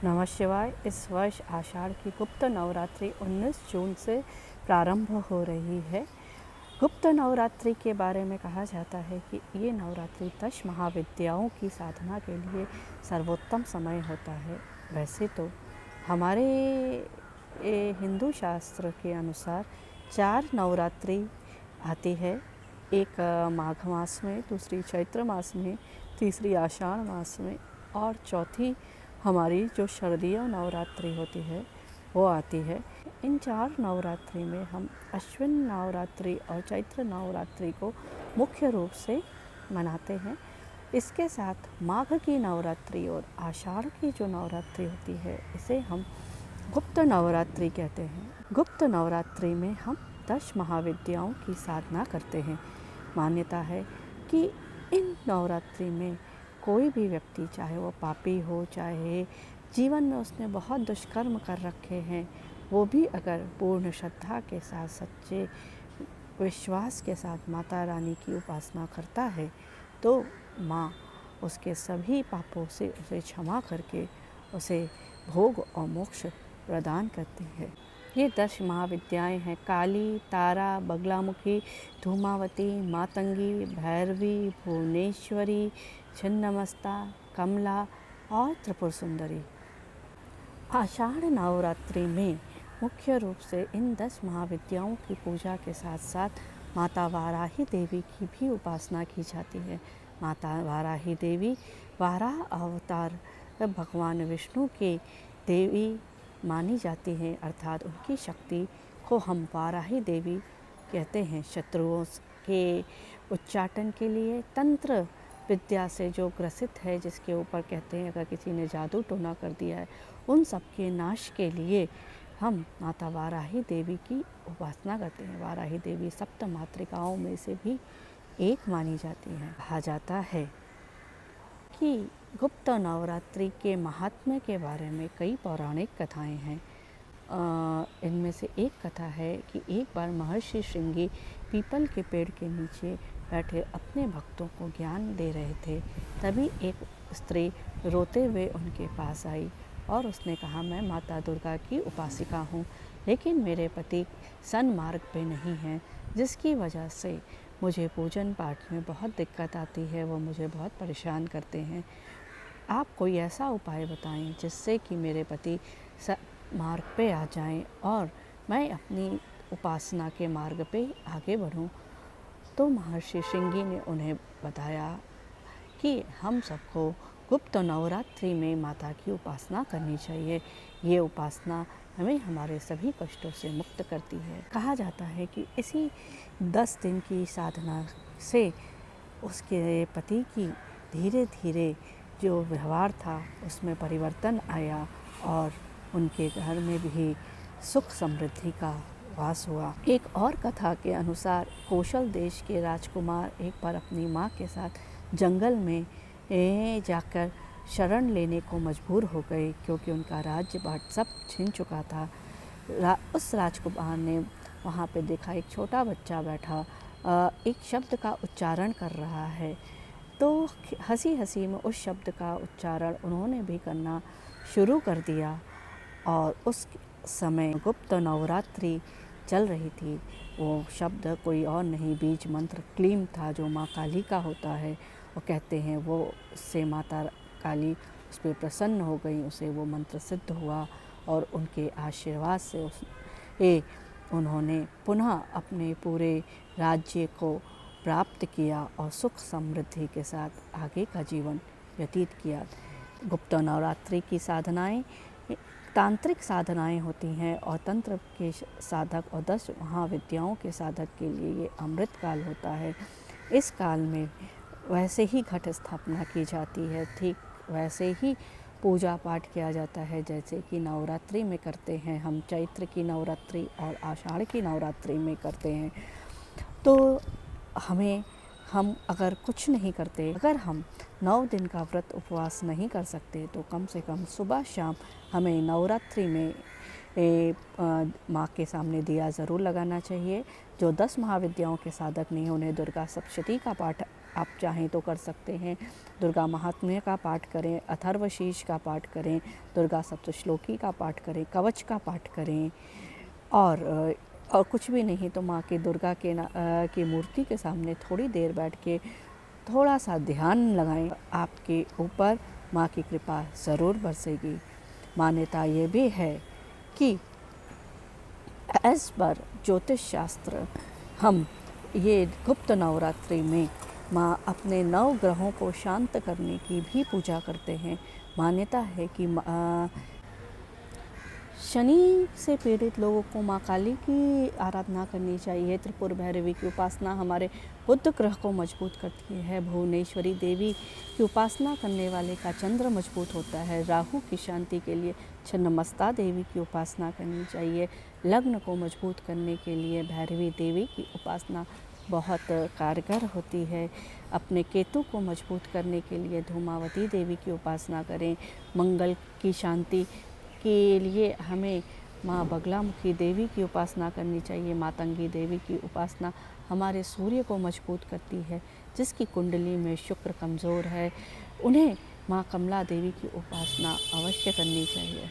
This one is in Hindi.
नमः शिवाय। इस वर्ष आषाढ़ की गुप्त नवरात्रि 19 जून से प्रारंभ हो रही है। गुप्त नवरात्रि के बारे में कहा जाता है कि ये नवरात्रि 10 महाविद्याओं की साधना के लिए सर्वोत्तम समय होता है। वैसे तो हमारे हिंदू शास्त्र के अनुसार 4 नवरात्रि आती है। एक माघ मास में, दूसरी चैत्र मास में, तीसरी आषाढ़ मास में और चौथी हमारी जो शारदीय नवरात्रि होती है वो आती है। इन 4 नवरात्रि में हम अश्विन नवरात्रि और चैत्र नवरात्रि को मुख्य रूप से मनाते हैं। इसके साथ माघ की नवरात्रि और आषाढ़ की जो नवरात्रि होती है इसे हम गुप्त नवरात्रि कहते हैं। गुप्त नवरात्रि में हम 10 महाविद्याओं की साधना करते हैं। मान्यता है कि इन नवरात्रि में कोई भी व्यक्ति, चाहे वो पापी हो, चाहे जीवन में उसने बहुत दुष्कर्म कर रखे हैं, वो भी अगर पूर्ण श्रद्धा के साथ, सच्चे विश्वास के साथ माता रानी की उपासना करता है तो माँ उसके सभी पापों से उसे क्षमा करके उसे भोग और मोक्ष प्रदान करती है। ये 10 महाविद्याएं हैं: काली, तारा, बगलामुखी, धूमावती, मातंगी, भैरवी, भुवनेश्वरी, छिन्नमस्ता, कमला और त्रिपुर सुंदरी। आषाढ़ नवरात्रि में मुख्य रूप से इन 10 महाविद्याओं की पूजा के साथ साथ माता वाराही देवी की भी उपासना की जाती है। माता वाराही देवी वाराह अवतार भगवान विष्णु के देवी मानी जाती हैं, अर्थात उनकी शक्ति को हम वाराही देवी कहते हैं। शत्रुओं के उच्चाटन के लिए, तंत्र विद्या से जो ग्रसित है, जिसके ऊपर कहते हैं अगर किसी ने जादू टोना कर दिया है, उन सब के नाश के लिए हम माता वाराही देवी की उपासना करते हैं। वाराही देवी सप्त मातृकाओं में से भी एक मानी जाती हैं। कहा जाता है कि गुप्त नवरात्रि के महात्म्य के बारे में कई पौराणिक कथाएं हैं। इनमें से एक कथा है कि एक बार महर्षि श्रृंगी पीपल के पेड़ के नीचे बैठे अपने भक्तों को ज्ञान दे रहे थे। तभी एक स्त्री रोते हुए उनके पास आई और उसने कहा, मैं माता दुर्गा की उपासिका हूँ, लेकिन मेरे पति सन्मार्ग पे नहीं हैं, जिसकी वजह से मुझे पूजन पाठ में बहुत दिक्कत आती है, वो मुझे बहुत परेशान करते हैं। आप कोई ऐसा उपाय बताएं जिससे कि मेरे पति मार्ग पे आ जाएं और मैं अपनी उपासना के मार्ग पे आगे बढ़ूं। तो महर्षि श्रृंगी ने उन्हें बताया कि हम सबको गुप्त नवरात्रि में माता की उपासना करनी चाहिए। ये उपासना हमें हमारे सभी कष्टों से मुक्त करती है। कहा जाता है कि इसी 10 दिन की साधना से उसके पति की धीरे धीरे जो व्यवहार था उसमें परिवर्तन आया और उनके घर में भी सुख समृद्धि का वास हुआ। एक और कथा के अनुसार कौशल देश के राजकुमार एक बार अपनी माँ के साथ जंगल में जाकर शरण लेने को मजबूर हो गए, क्योंकि उनका राज्य बाट सब छिन चुका था। उस राजकुमार ने वहाँ पे देखा एक छोटा बच्चा बैठा एक शब्द का उच्चारण कर रहा है, तो हंसी हंसी में उस शब्द का उच्चारण उन्होंने भी करना शुरू कर दिया। और उस समय गुप्त नवरात्रि चल रही थी। वो शब्द कोई और नहीं, बीज मंत्र क्लीम था, जो माँ काली का होता है। वो कहते हैं वो उससे माता काली उस पर प्रसन्न हो गई, उसे वो मंत्र सिद्ध हुआ और उनके आशीर्वाद से उन्होंने पुनः अपने पूरे राज्य को प्राप्त किया और सुख समृद्धि के साथ आगे का जीवन व्यतीत किया। गुप्त नवरात्रि की साधनाएं तांत्रिक साधनाएं होती हैं और तंत्र के साधक और 10 महाविद्याओं के साधक के लिए ये अमृत काल होता है। इस काल में वैसे ही घट स्थापना की जाती है, ठीक वैसे ही पूजा पाठ किया जाता है जैसे कि नवरात्रि में करते हैं हम। चैत्र की नवरात्रि और आषाढ़ की नवरात्रि में करते हैं। तो हम अगर कुछ नहीं करते, अगर हम 9 दिन का व्रत उपवास नहीं कर सकते, तो कम से कम सुबह शाम हमें नवरात्रि में माँ के सामने दिया ज़रूर लगाना चाहिए। जो 10 महाविद्याओं के साधक नहीं हैं उन्हें दुर्गा सप्तशती का पाठ आप चाहें तो कर सकते हैं। दुर्गा महात्म्य का पाठ करें, अथर्वशीष का पाठ करें, दुर्गा सप्तश्लोकी का पाठ करें, कवच का पाठ करें, और कुछ भी नहीं तो माँ की दुर्गा की मूर्ति के सामने थोड़ी देर बैठ के थोड़ा सा ध्यान लगाएं। आपके ऊपर माँ की कृपा ज़रूर बरसेगी। मान्यता ये भी है कि एज पर ज्योतिष शास्त्र हम ये गुप्त नवरात्रि में माँ अपने 9 ग्रहों को शांत करने की भी पूजा करते हैं। मान्यता है कि शनि से पीड़ित लोगों को माँ काली की आराधना करनी चाहिए। त्रिपुर भैरवी की उपासना हमारे बुध ग्रह को मजबूत करती है। भुवनेश्वरी देवी की उपासना करने वाले का चंद्र मजबूत होता है। राहु की शांति के लिए छिन्नमस्ता देवी की उपासना करनी चाहिए। लग्न को मजबूत करने के लिए भैरवी देवी की उपासना बहुत कारगर होती है। अपने केतु को मजबूत करने के लिए धूमावती देवी की उपासना करें। मंगल की शांति के लिए हमें माँ बगलामुखी देवी की उपासना करनी चाहिए। मातंगी देवी की उपासना हमारे सूर्य को मजबूत करती है। जिसकी कुंडली में शुक्र कमज़ोर है, उन्हें माँ कमला देवी की उपासना अवश्य करनी चाहिए।